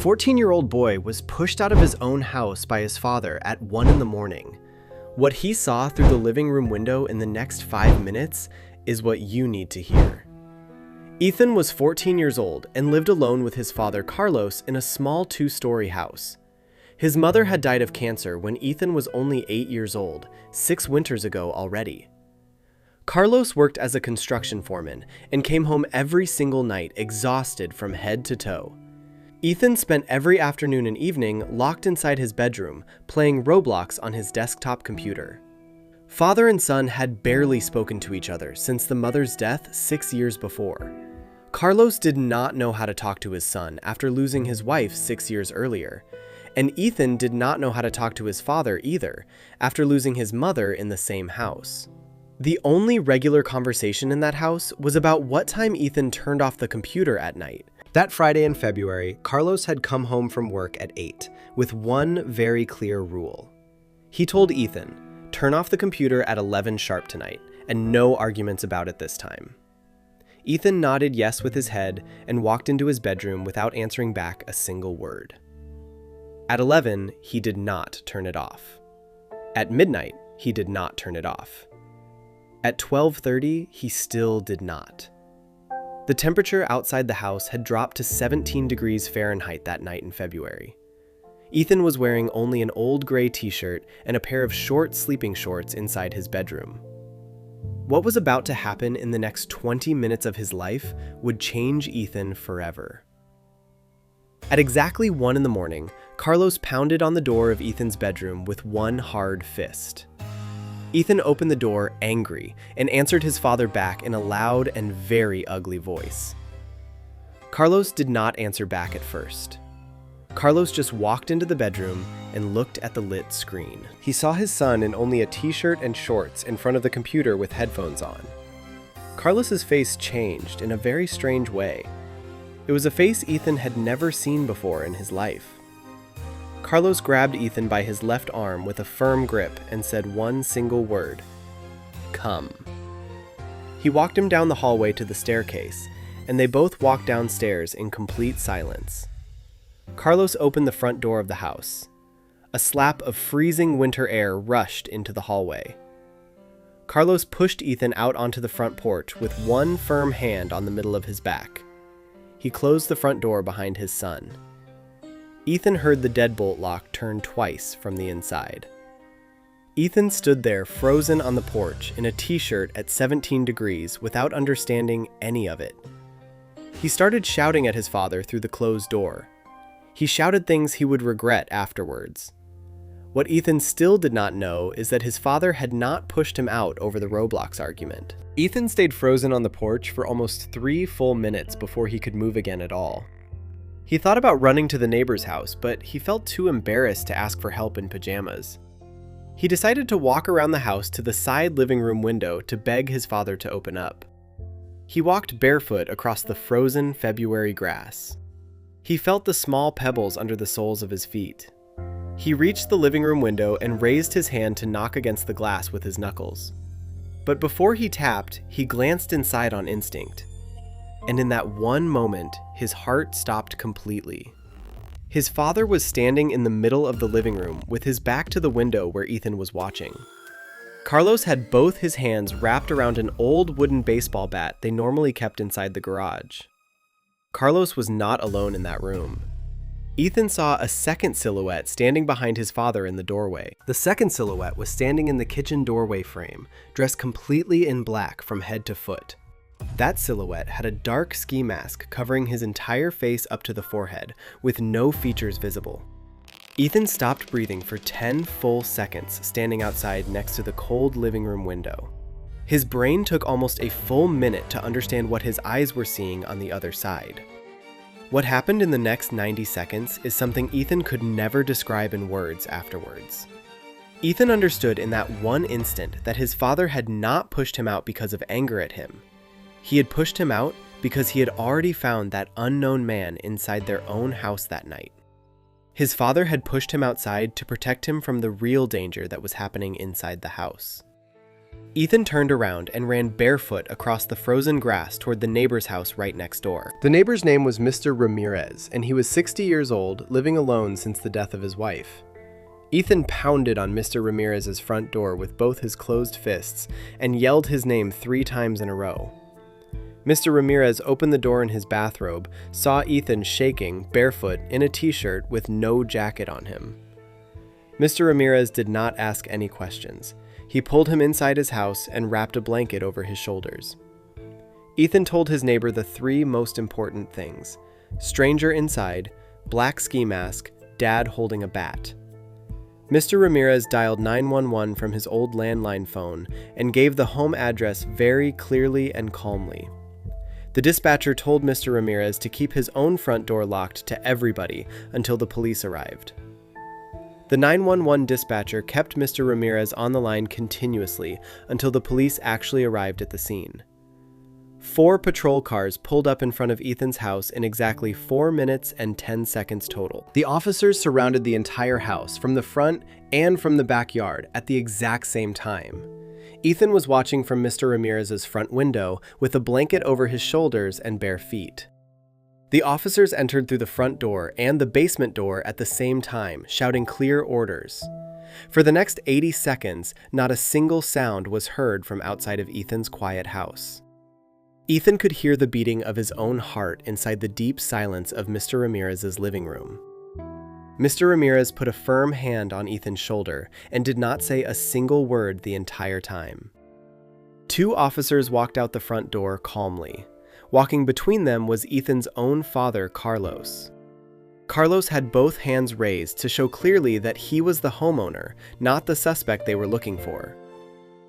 14-year-old boy was pushed out of his own house by his father at 1 in the morning. What he saw through the living room window in the next 5 minutes is what you need to hear. Ethan was 14 years old and lived alone with his father Carlos in a small 2-story house. His mother had died of cancer when Ethan was only 8 years old, 6 winters ago already. Carlos worked as a construction foreman and came home every single night exhausted from head to toe. Ethan spent every afternoon and evening locked inside his bedroom, playing Roblox on his desktop computer. Father and son had barely spoken to each other since the mother's death 6 years before. Carlos did not know how to talk to his son after losing his wife 6 years earlier, and Ethan did not know how to talk to his father either after losing his mother in the same house. The only regular conversation in that house was about what time Ethan turned off the computer at night. That Friday in February, Carlos had come home from work at 8 with one very clear rule. He told Ethan, "Turn off the computer at 11 sharp tonight, and no arguments about it this time." Ethan nodded yes with his head and walked into his bedroom without answering back a single word. At 11, he did not turn it off. At midnight, he did not turn it off. At 12:30, he still did not. The temperature outside the house had dropped to 17 degrees Fahrenheit that night in February. Ethan was wearing only an old gray t-shirt and a pair of short sleeping shorts inside his bedroom. What was about to happen in the next 20 minutes of his life would change Ethan forever. At exactly 1 in the morning, Carlos pounded on the door of Ethan's bedroom with one hard fist. Ethan opened the door angry and answered his father back in a loud and very ugly voice. Carlos did not answer back at first. Carlos just walked into the bedroom and looked at the lit screen. He saw his son in only a t-shirt and shorts in front of the computer with headphones on. Carlos's face changed in a very strange way. It was a face Ethan had never seen before in his life. Carlos grabbed Ethan by his left arm with a firm grip and said one single word: "Come." He walked him down the hallway to the staircase, and they both walked downstairs in complete silence. Carlos opened the front door of the house. A slap of freezing winter air rushed into the hallway. Carlos pushed Ethan out onto the front porch with one firm hand on the middle of his back. He closed the front door behind his son. Ethan heard the deadbolt lock turn twice from the inside. Ethan stood there frozen on the porch in a t-shirt at 17 degrees without understanding any of it. He started shouting at his father through the closed door. He shouted things he would regret afterwards. What Ethan still did not know is that his father had not pushed him out over the Roblox argument. Ethan stayed frozen on the porch for almost 3 full minutes before he could move again at all. He thought about running to the neighbor's house, but he felt too embarrassed to ask for help in pajamas. He decided to walk around the house to the side living room window to beg his father to open up. He walked barefoot across the frozen February grass. He felt the small pebbles under the soles of his feet. He reached the living room window and raised his hand to knock against the glass with his knuckles. But before he tapped, he glanced inside on instinct. And in that one moment, his heart stopped completely. His father was standing in the middle of the living room with his back to the window where Ethan was watching. Carlos had both his hands wrapped around an old wooden baseball bat they normally kept inside the garage. Carlos was not alone in that room. Ethan saw a second silhouette standing behind his father in the doorway. The second silhouette was standing in the kitchen doorway frame, dressed completely in black from head to foot. That silhouette had a dark ski mask covering his entire face up to the forehead, with no features visible. Ethan stopped breathing for 10 full seconds standing outside next to the cold living room window. His brain took almost a full minute to understand what his eyes were seeing on the other side. What happened in the next 90 seconds is something Ethan could never describe in words afterwards. Ethan understood in that one instant that his father had not pushed him out because of anger at him. He had pushed him out because he had already found that unknown man inside their own house that night. His father had pushed him outside to protect him from the real danger that was happening inside the house. Ethan turned around and ran barefoot across the frozen grass toward the neighbor's house right next door. The neighbor's name was Mr. Ramirez, and he was 60 years old, living alone since the death of his wife. Ethan pounded on Mr. Ramirez's front door with both his closed fists and yelled his name 3 times in a row. Mr. Ramirez opened the door in his bathrobe, saw Ethan shaking, barefoot, in a t-shirt with no jacket on him. Mr. Ramirez did not ask any questions. He pulled him inside his house and wrapped a blanket over his shoulders. Ethan told his neighbor the 3 most important things: stranger inside, black ski mask, dad holding a bat. Mr. Ramirez dialed 911 from his old landline phone and gave the home address very clearly and calmly. The dispatcher told Mr. Ramirez to keep his own front door locked to everybody until the police arrived. The 911 dispatcher kept Mr. Ramirez on the line continuously until the police actually arrived at the scene. 4 patrol cars pulled up in front of Ethan's house in exactly 4 minutes and 10 seconds total. The officers surrounded the entire house from the front and from the backyard at the exact same time. Ethan was watching from Mr. Ramirez's front window with a blanket over his shoulders and bare feet. The officers entered through the front door and the basement door at the same time, shouting clear orders. For the next 80 seconds, not a single sound was heard from outside of Ethan's quiet house. Ethan could hear the beating of his own heart inside the deep silence of Mr. Ramirez's living room. Mr. Ramirez put a firm hand on Ethan's shoulder and did not say a single word the entire time. 2 officers walked out the front door calmly. Walking between them was Ethan's own father, Carlos. Carlos had both hands raised to show clearly that he was the homeowner, not the suspect they were looking for.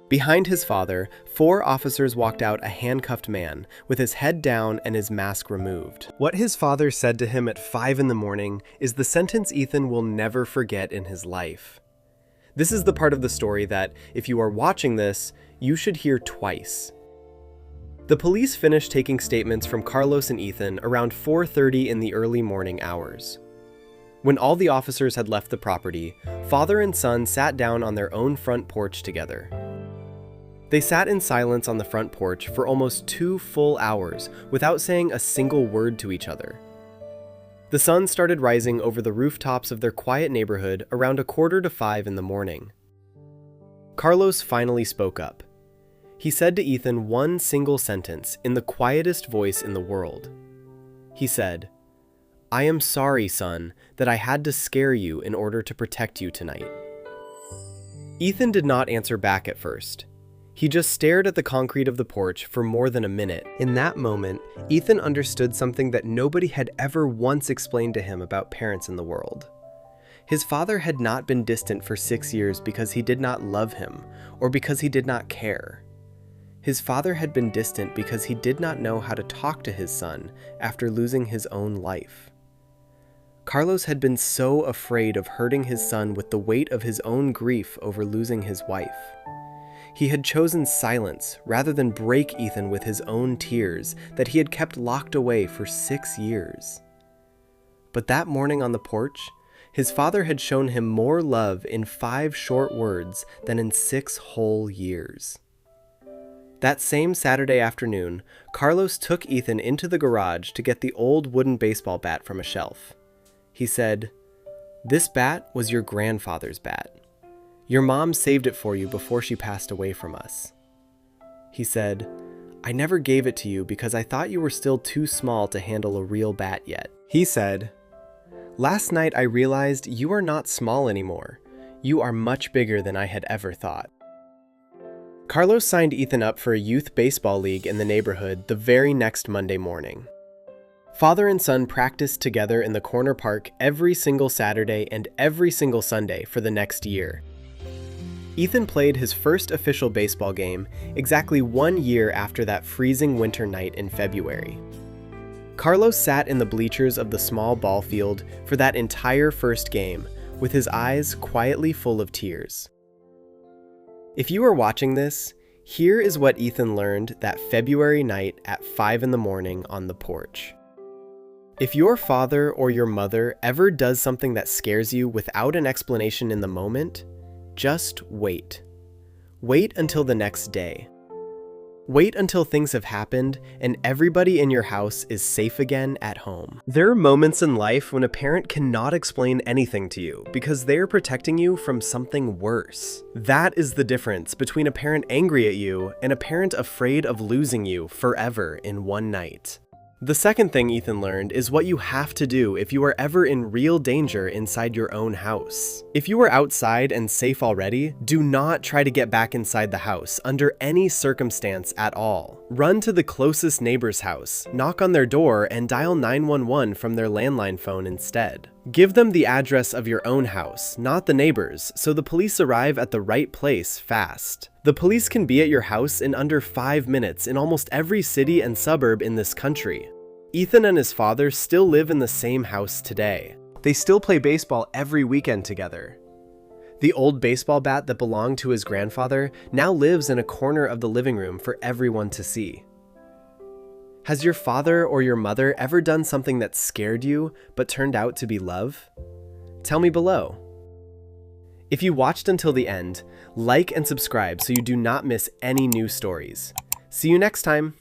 Behind his father, 4 officers walked out a handcuffed man with his head down and his mask removed. What his father said to him at 5 in the morning is the sentence Ethan will never forget in his life. This is the part of the story that, if you are watching this, you should hear twice. The police finished taking statements from Carlos and Ethan around 4:30 in the early morning hours. When all the officers had left the property, father and son sat down on their own front porch together. They sat in silence on the front porch for almost 2 full hours without saying a single word to each other. The sun started rising over the rooftops of their quiet neighborhood around 4:45 in the morning. Carlos finally spoke up. He said to Ethan one single sentence in the quietest voice in the world. He said, "I am sorry, son, that I had to scare you in order to protect you tonight." Ethan did not answer back at first. He just stared at the concrete of the porch for more than a minute. In that moment, Ethan understood something that nobody had ever once explained to him about parents in the world. His father had not been distant for 6 years because he did not love him or because he did not care. His father had been distant because he did not know how to talk to his son after losing his own life. Carlos had been so afraid of hurting his son with the weight of his own grief over losing his wife. He had chosen silence rather than break Ethan with his own tears that he had kept locked away for 6 years. But that morning on the porch, his father had shown him more love in 5 short words than in 6 whole years. That same Saturday afternoon, Carlos took Ethan into the garage to get the old wooden baseball bat from a shelf. He said, "This bat was your grandfather's bat. Your mom saved it for you before she passed away from us." He said, "I never gave it to you because I thought you were still too small to handle a real bat yet." He said, "Last night I realized you are not small anymore. You are much bigger than I had ever thought." Carlos signed Ethan up for a youth baseball league in the neighborhood the very next Monday morning. Father and son practiced together in the corner park every single Saturday and every single Sunday for the next year. Ethan played his first official baseball game exactly 1 year after that freezing winter night in February. Carlos sat in the bleachers of the small ball field for that entire first game, with his eyes quietly full of tears. If you are watching this, here is what Ethan learned that February night at 5 in the morning on the porch. If your father or your mother ever does something that scares you without an explanation in the moment, just wait. Wait until the next day. Wait until things have happened and everybody in your house is safe again at home. There are moments in life when a parent cannot explain anything to you because they are protecting you from something worse. That is the difference between a parent angry at you and a parent afraid of losing you forever in one night. The second thing Ethan learned is what you have to do if you are ever in real danger inside your own house. If you are outside and safe already, do not try to get back inside the house under any circumstance at all. Run to the closest neighbor's house, knock on their door, and dial 911 from their landline phone instead. Give them the address of your own house, not the neighbor's, so the police arrive at the right place fast. The police can be at your house in under 5 minutes in almost every city and suburb in this country. Ethan and his father still live in the same house today. They still play baseball every weekend together. The old baseball bat that belonged to his grandfather now lives in a corner of the living room for everyone to see. Has your father or your mother ever done something that scared you but turned out to be love? Tell me below. If you watched until the end, like and subscribe so you do not miss any new stories. See you next time!